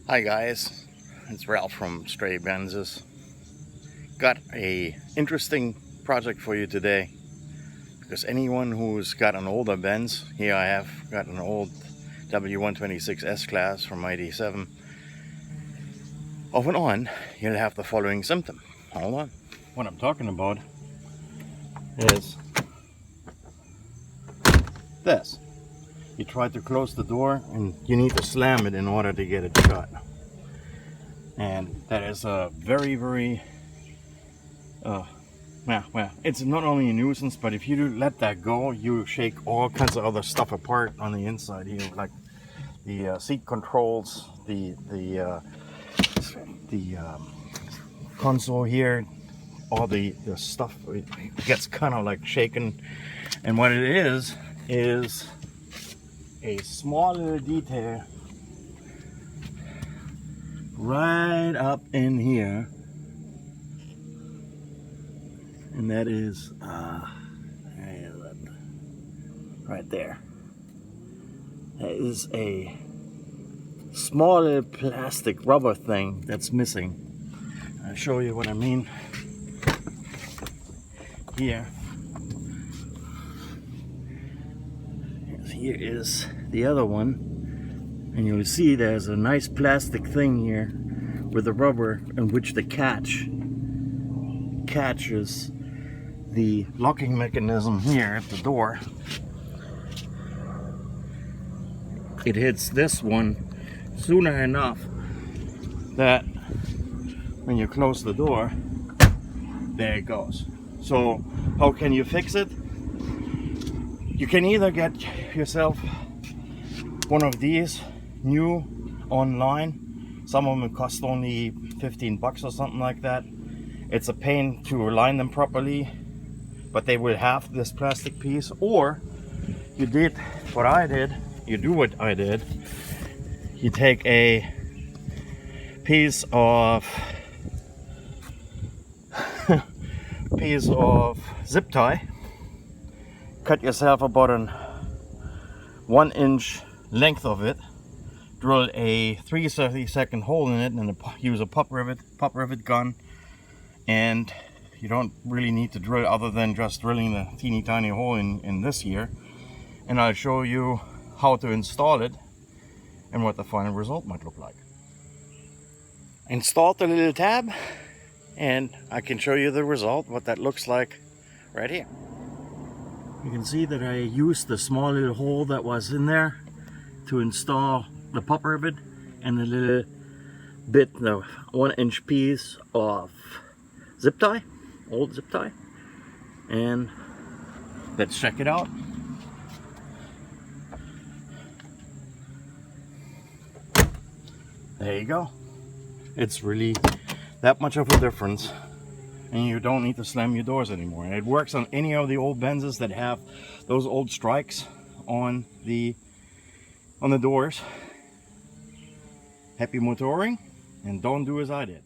Hi guys, it's Ralf from Stray Benzes. Got a interesting project for you today, because anyone who's got an older Benz, here I have got an old W126 S-Class from '87, off and on, you'll have the following symptom. Hold on. What I'm talking about is this. You try to close the door and you need to slam it in order to get it shut. And that is a very, well, it's not only a nuisance, but if you do let that go, you shake all kinds of other stuff apart on the inside here, like the seat controls, the console here, all the stuff, it gets kind of like shaken. And what it is a small little detail right up in here, and that is right there. That is a small little plastic rubber thing that's missing. I'll show you what I mean here. Here is the other one, and you'll see there's a nice plastic thing here with the rubber in which the catches the locking mechanism here at the door. It hits this one sooner enough that when you close the door, there it goes. So how can you fix it? You can either get yourself one of these new online. Some of them cost only 15 bucks or something like that. It's a pain to align them properly, but they will have this plastic piece. Or you did what I did, you do what I did. You take a piece of zip tie, cut yourself about an 1 inch length of it, drill a 3/32 hole in it, and use a pop rivet gun. And you don't really need to drill other than just drilling the teeny tiny hole in this here. And I'll show you how to install it and what the final result might look like. Install the little tab, and I can show you the result, what that looks like right here. You can see that I used the small little hole that was in there to install the pop rivet and the little bit, the 1 inch piece of zip tie, old zip tie. And let's check it out. There you go. It's really that much of a difference, and you don't need to slam your doors anymore. And it works on any of the old Benzes that have those old strikes on the doors. Happy motoring, and don't do as I did.